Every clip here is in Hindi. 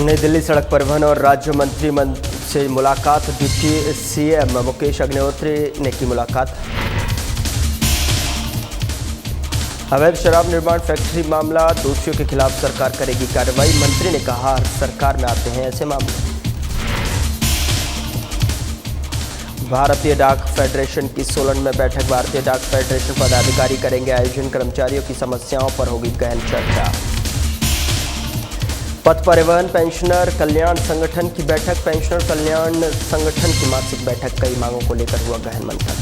नई दिल्ली सड़क परिवहन और राज्य मंत्री से मुलाकात। डिप्टी सीएम मुकेश अग्निहोत्री ने की मुलाकात। अवैध शराब निर्माण फैक्ट्री मामला, दोषियों के खिलाफ सरकार करेगी कार्रवाई। मंत्री ने कहा, हर सरकार में आते हैं ऐसे मामले। भारतीय डाक फेडरेशन की सोलन में बैठक। भारतीय डाक फेडरेशन पदाधिकारी करेंगे आयोजन। कर्मचारियों की समस्याओं पर होगी गहन चर्चा। पथ परिवहन पेंशनर कल्याण संगठन की बैठक। पेंशनर कल्याण संगठन की मासिक बैठक, कई मांगों को लेकर हुआ गहन मंथन।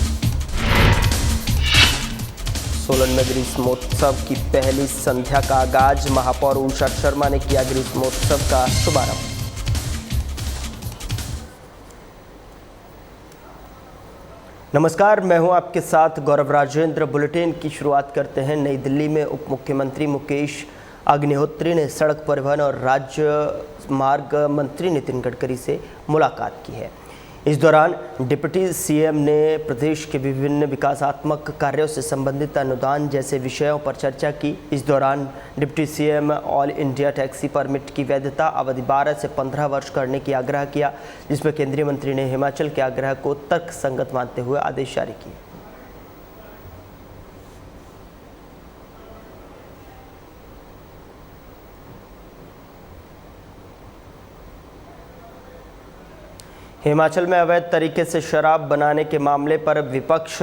सोलन में ग्रीष्मोत्सव की पहली संध्या का आगाज। महापौर उषा शर्मा ने किया ग्रीष्मोत्सव का शुभारंभ। नमस्कार, मैं हूं आपके साथ गौरव राजेंद्र। बुलेटिन की शुरुआत करते हैं। नई दिल्ली में उप मुख्यमंत्री मुकेश अग्निहोत्री ने सड़क परिवहन और राज्य मार्ग मंत्री नितिन गडकरी से मुलाकात की है। इस दौरान डिप्टी सीएम ने प्रदेश के विभिन्न विकासात्मक कार्यों से संबंधित अनुदान जैसे विषयों पर चर्चा की। इस दौरान deputy CM all India taxi permit की वैधता अवधि 12 से 15 वर्ष करने की आग्रह किया, जिसमें केंद्रीय मंत्री ने हिमाचल के आग्रह को तर्कसंगत मानते हुए आदेश जारी किए। हिमाचल में अवैध तरीके से शराब बनाने के मामले पर विपक्ष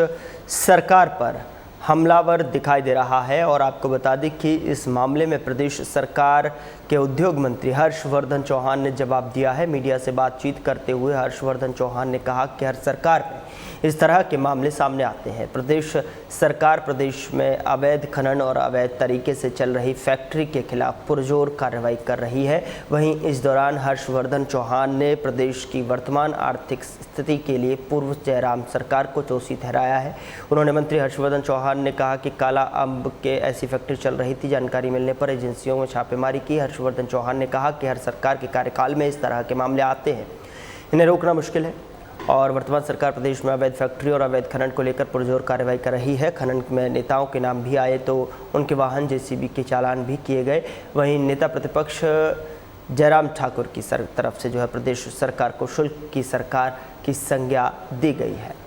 सरकार पर हमलावर दिखाई दे रहा है और आपको बता दें कि इस मामले में प्रदेश सरकार के उद्योग मंत्री हर्षवर्धन चौहान ने जवाब दिया है। मीडिया से बातचीत करते हुए हर्षवर्धन चौहान ने कहा कि हर सरकार में इस तरह के मामले सामने आते हैं। प्रदेश सरकार प्रदेश में अवैध खनन और अवैध तरीके से चल रही फैक्ट्री के खिलाफ पुरजोर कार्रवाई कर रही है। वहीं इस दौरान हर्षवर्धन चौहान ने प्रदेश की वर्तमान आर्थिक स्थिति के लिए पूर्व जयराम सरकार को दोषी ठहराया है। उन्होंने मंत्री हर्षवर्धन चौहान ने कहा कि काला अंब के ऐसी फैक्ट्री चल रही थी। जानकारी मिलने पर एजेंसियों में छापेमारी की। हर्षवर्धन चौहान ने कहा कि हर सरकार के कार्यकाल में इस तरह के मामले आते हैं, इन्हें रोकना मुश्किल है और वर्तमान सरकार प्रदेश में अवैध फैक्ट्री और अवैध खनन को लेकर पुरजोर कार्रवाई कर रही है। खनन में नेताओं के नाम भी आए तो उनके वाहन जेसीबी के चालान भी किए गए। वहीं नेता प्रतिपक्ष जयराम ठाकुर की तरफ से जो है प्रदेश सरकार को शुल्क की सरकार की संज्ञा दी गई है।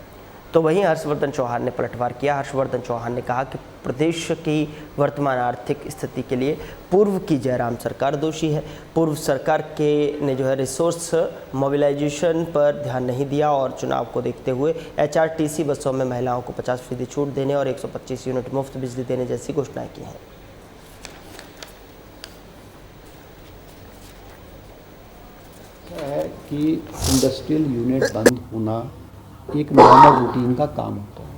तो वहीं हर्षवर्धन चौहान ने पलटवार किया। हर्षवर्धन चौहान ने कहा कि प्रदेश की वर्तमान आर्थिक स्थिति के लिए पूर्व की जयराम सरकार दोषी है। पूर्व सरकार के ने जो है रिसोर्स मोबिलाइजेशन पर ध्यान नहीं दिया और चुनाव को देखते हुए एचआरटीसी बसों में महिलाओं को 50% छूट देने और 125 यूनिट मुफ्त बिजली देने जैसी घोषणाएं की हैं। है कि इंडस्ट्रियल यूनिट बंद होना एक नॉर्मल रूटीन का काम होता है।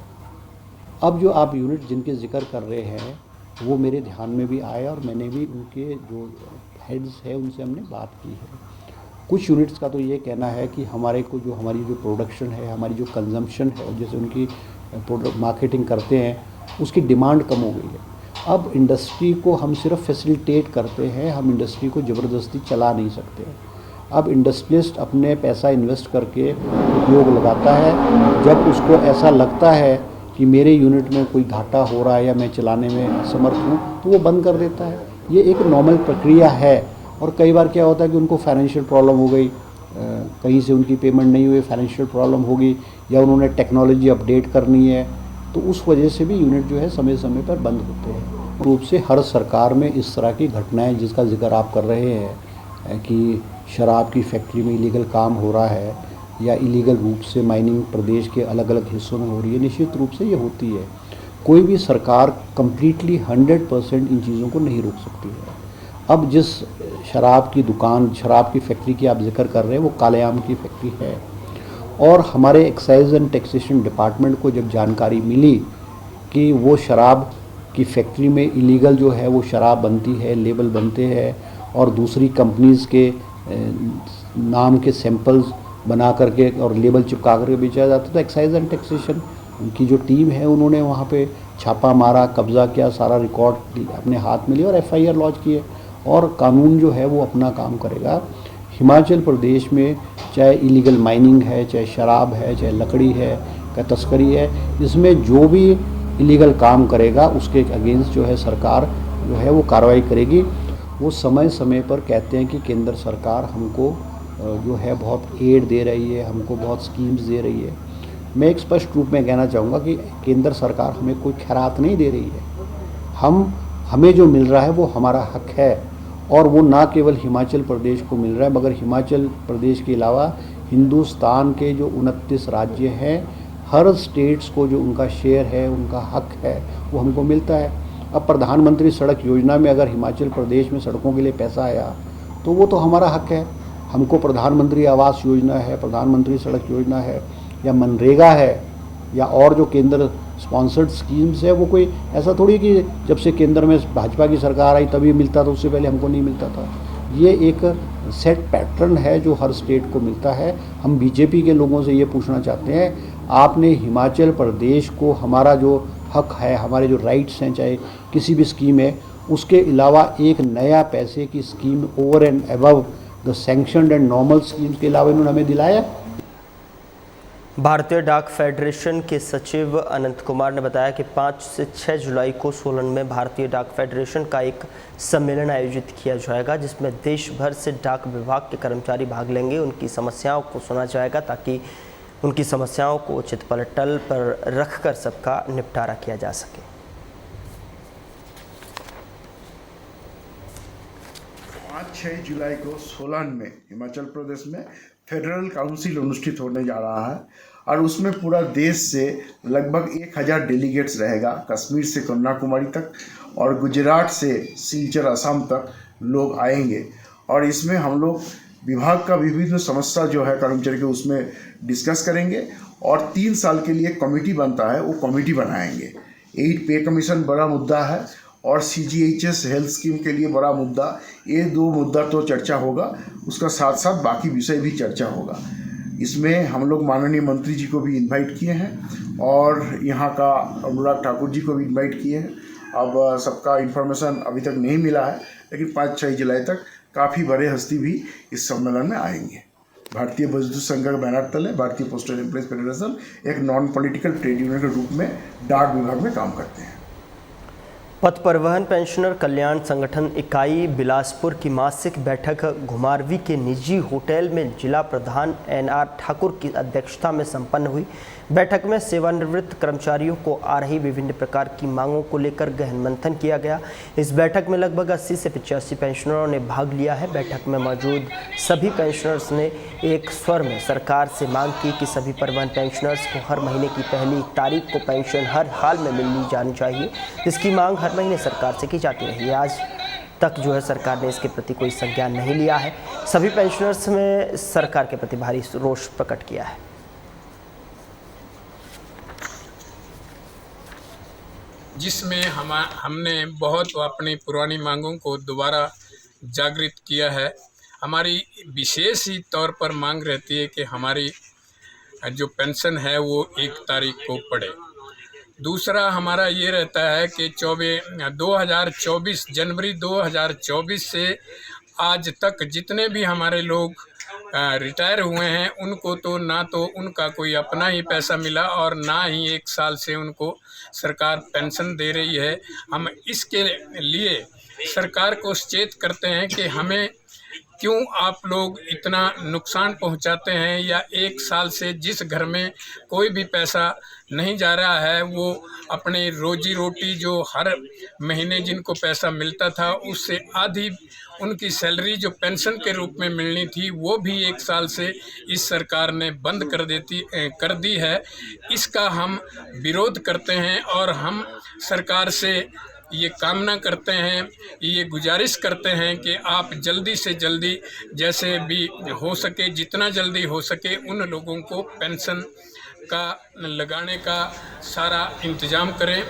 अब जो आप यूनिट जिनके जिक्र कर रहे हैं वो मेरे ध्यान में भी आए और मैंने भी उनके जो हेड्स है उनसे हमने बात की है। कुछ यूनिट्स का तो ये कहना है कि हमारे को जो हमारी जो प्रोडक्शन है, हमारी जो कंजम्पशन है, जैसे उनकी प्रोडक्ट मार्केटिंग करते हैं, उसकी डिमांड कम हो गई है। अब इंडस्ट्री को हम सिर्फ फैसिलिटेट करते हैं, हम इंडस्ट्री को ज़बरदस्ती चला नहीं सकते। अब इंडस्ट्रियलिस्ट अपने पैसा इन्वेस्ट करके उपयोग लगाता है। जब उसको ऐसा लगता है कि मेरे यूनिट में कोई घाटा हो रहा है या मैं चलाने में असमर्थ हूँ तो वो बंद कर देता है। ये एक नॉर्मल प्रक्रिया है। और कई बार क्या होता है कि उनको फाइनेंशियल प्रॉब्लम हो गई, कहीं से उनकी पेमेंट नहीं हुई, फाइनेंशियल प्रॉब्लम होगी, या उन्होंने टेक्नोलॉजी अपडेट करनी है, तो उस वजह से भी यूनिट जो है समय समय पर बंद होते हैं। रूप से हर सरकार में इस तरह की घटनाएँ जिसका जिक्र आप कर रहे हैं कि शराब की फैक्ट्री में इलीगल काम हो रहा है या इलीगल रूप से माइनिंग प्रदेश के अलग अलग हिस्सों में हो रही है, निश्चित रूप से ये होती है। कोई भी सरकार कम्प्लीटली 100% इन चीज़ों को नहीं रोक सकती है। अब जिस शराब की दुकान, शराब की फैक्ट्री की आप जिक्र कर रहे हैं वो कालेआम की फैक्ट्री है और हमारे एक्साइज एंड टैक्सेशन डिपार्टमेंट को जब जानकारी मिली कि वो शराब की फैक्ट्री में इलीगल जो है वो शराब बनती है, लेबल बनते हैं और दूसरी कंपनीज़ के नाम के सैंपल्स बना करके और लेबल चिपका करके बेचा जाता है, तो एक्साइज एंड टैक्सेशन उनकी जो टीम है उन्होंने वहाँ पे छापा मारा, कब्ज़ा किया, सारा रिकॉर्ड अपने हाथ में लिया और FIR लॉन्च किए और कानून जो है वो अपना काम करेगा। हिमाचल प्रदेश में चाहे इलीगल माइनिंग है, चाहे शराब है, चाहे लकड़ी है, चाहे तस्करी है, इसमें जो भी इलीगल काम करेगा उसके अगेंस्ट जो है सरकार जो है वो कार्रवाई करेगी। वो समय समय पर कहते हैं कि केंद्र सरकार हमको जो है बहुत एड दे रही है, हमको बहुत स्कीम्स दे रही है। मैं एक स्पष्ट रूप में कहना चाहूँगा कि केंद्र सरकार हमें कोई खैरात नहीं दे रही है। हमें जो मिल रहा है वो हमारा हक है, और वो ना केवल हिमाचल प्रदेश को मिल रहा है, मगर हिमाचल प्रदेश के अलावा हिंदुस्तान के जो 29 राज्य हैं, हर स्टेट्स को जो उनका शेयर है, उनका हक है, वो हमको मिलता है। अब प्रधानमंत्री सड़क योजना में अगर हिमाचल प्रदेश में सड़कों के लिए पैसा आया तो वो तो हमारा हक है। हमको प्रधानमंत्री आवास योजना है, प्रधानमंत्री सड़क योजना है, या मनरेगा है, या और जो केंद्र स्पॉन्सर्ड स्कीम्स है, वो कोई ऐसा थोड़ी कि जब से केंद्र में भाजपा की सरकार आई तभी मिलता था, उससे पहले हमको नहीं मिलता था। ये एक सेट पैटर्न है जो हर स्टेट को मिलता है। हम बीजेपी के लोगों से ये पूछना चाहते हैं, आपने हिमाचल प्रदेश को हमारा जो हक है, हमारे जो राइट्स हैं, चाहे किसी भी स्कीम है, उसके अलावा एक नया पैसे की scheme over and above the sanctioned and normal schemes के अलावा इन्होंने हमें दिलाया? भारतीय डाक फेडरेशन के सचिव अनंत कुमार ने बताया कि 5 से 6 जुलाई को सोलन में भारतीय डाक फेडरेशन का एक सम्मेलन आयोजित किया जाएगा, जिसमें देश भर से डाक विभाग के कर्मचारी भाग लेंगे। उनकी समस्याओं को सुना जाएगा ताकि उनकी समस्याओं को उचित पटल पर रखकर सबका निपटारा किया जा सके। 5-6 जुलाई को सोलन में हिमाचल प्रदेश में फेडरल काउंसिल अनुष्ठित होने जा रहा है, और उसमें पूरा देश से लगभग 1000 डेलीगेट्स रहेगा। कश्मीर से कन्याकुमारी तक और गुजरात से सिलचर असम तक लोग आएंगे, और इसमें हम लोग विभाग का विभिन्न समस्या जो है कर्मचारी के उसमें डिस्कस करेंगे, और 3 साल के लिए कमेटी बनता है, वो कमेटी बनाएंगे। 8 पे कमीशन बड़ा मुद्दा है, और CGHS हेल्थ स्कीम के लिए बड़ा मुद्दा, ये 2 मुद्दा तो चर्चा होगा, उसका साथ साथ बाकी विषय भी चर्चा होगा। इसमें हम लोग माननीय मंत्री जी को भी इनवाइट किए हैं, और यहाँ का अनुराग ठाकुर जी को भी इनवाइट किए हैं। अब सबका इन्फॉर्मेशन अभी तक नहीं मिला है, लेकिन 5-6 जुलाई तक काफ़ी बड़े हस्ती भी इस सम्मेलन में आएंगे। भारतीय मजदूर संघ का बैनर तले भारतीय पोस्टल एम्प्लॉयज फेडरेशन एक नॉन पॉलिटिकल ट्रेड यूनियन के रूप में डाक विभाग में काम करते हैं। पथ परिवहन पेंशनर कल्याण संगठन इकाई बिलासपुर की मासिक बैठक घुमारवी के निजी होटल में जिला प्रधान NR ठाकुर की अध्यक्षता में संपन्न हुई। बैठक में सेवानिवृत्त कर्मचारियों को आ रही विभिन्न प्रकार की मांगों को लेकर गहन मंथन किया गया। इस बैठक में लगभग 80 से 85 पेंशनरों ने भाग लिया है। बैठक में मौजूद सभी पेंशनर्स ने एक स्वर में सरकार से मांग की कि सभी परिवहन पेंशनर्स को हर महीने की पहली तारीख को पेंशन हर हाल में मिलनी जानी चाहिए। इसकी मांग हर महीने सरकार से की जाती रही है। आज तक जो है सरकार ने इसके प्रति कोई संज्ञान नहीं लिया है। सभी पेंशनर्स में सरकार के प्रति भारी रोष प्रकट किया है। जिसमें हमने बहुत अपनी पुरानी मांगों को दोबारा जागृत किया है। हमारी विशेष ही तौर पर मांग रहती है कि हमारी जो पेंशन है वो 1 तारीख को पड़े। दूसरा हमारा ये रहता है कि 2024 जनवरी 2024 से आज तक जितने भी हमारे लोग रिटायर हुए हैं, उनको तो ना तो उनका कोई अपना ही पैसा मिला, और ना ही 1 साल से उनको सरकार पेंशन दे रही है। हम इसके लिए सरकार को सचेत करते हैं कि हमें क्यों आप लोग इतना नुकसान पहुंचाते हैं, या 1 साल से जिस घर में कोई भी पैसा नहीं जा रहा है, वो अपनी रोजी रोटी जो हर महीने जिनको पैसा मिलता था उससे आधी उनकी सैलरी जो पेंशन के रूप में मिलनी थी, वो भी 1 साल से इस सरकार ने बंद कर दी है। इसका हम विरोध करते हैं, और हम सरकार से ये कामना करते हैं, ये गुजारिश करते हैं कि आप जल्दी से जल्दी जैसे भी हो सके, जितना जल्दी हो सके, उन लोगों को पेंशन का लगाने का सारा इंतजाम करें।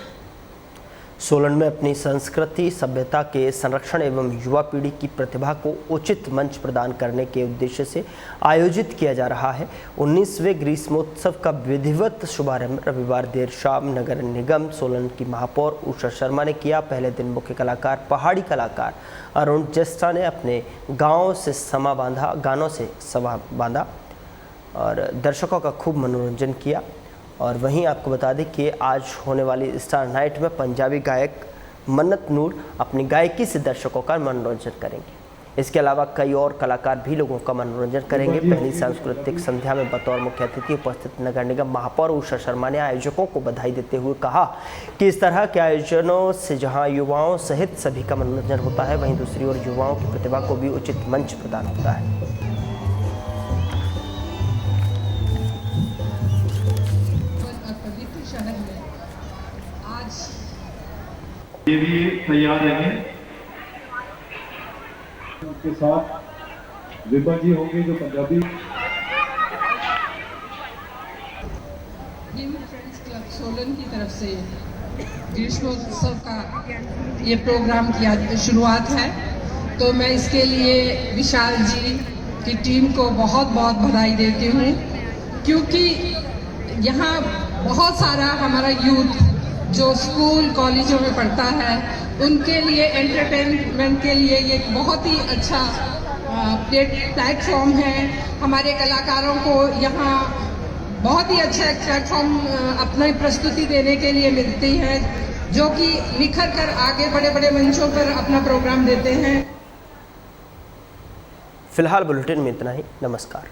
सोलन में अपनी संस्कृति सभ्यता के संरक्षण एवं युवा पीढ़ी की प्रतिभा को उचित मंच प्रदान करने के उद्देश्य से आयोजित किया जा रहा है 19वें ग्रीष्मोत्सव का विधिवत शुभारंभ रविवार देर शाम नगर निगम सोलन की महापौर उषा शर्मा ने किया। पहले दिन मुख्य कलाकार पहाड़ी कलाकार अरुण जस्टा ने अपने गानों से समा बांधा और दर्शकों का खूब मनोरंजन किया। और वहीं आपको बता दें कि आज होने वाली स्टार नाइट में पंजाबी गायक मन्नत नूर अपनी गायकी से दर्शकों का मनोरंजन करेंगे। इसके अलावा कई और कलाकार भी लोगों का मनोरंजन करेंगे। पहली सांस्कृतिक संध्या में बतौर मुख्य अतिथि उपस्थित नगर निगम महापौर उषा शर्मा ने आयोजकों को बधाई देते हुए कहा कि इस तरह के आयोजनों से जहां युवाओं सहित सभी का मनोरंजन होता है, वहीं दूसरी ओर युवाओं की प्रतिभा को भी उचित मंच प्रदान होता है। पवित्र शहर में आज ये भी तैयार रहेंगे। उसके साथ विभा जी होंगे जो पंजाबी फ्रेंड्स क्लब सोलन की तरफ से ग्रीष्मोत्सव का ये प्रोग्राम की शुरुआत है, तो मैं इसके लिए विशाल जी की टीम को बहुत बहुत बधाई देती हूँ, क्योंकि यहाँ बहुत सारा हमारा यूथ जो स्कूल कॉलेजों में पढ़ता है उनके लिए एंटरटेनमेंट के लिए ये बहुत ही अच्छा प्लेटफॉर्म है। हमारे कलाकारों को यहाँ बहुत ही अच्छा प्लेटफॉर्म अपनी प्रस्तुति देने के लिए मिलती है, जो कि निखर कर आगे बड़े बड़े मंचों पर अपना प्रोग्राम देते हैं। फिलहाल बुलेटिन में इतना ही। नमस्कार।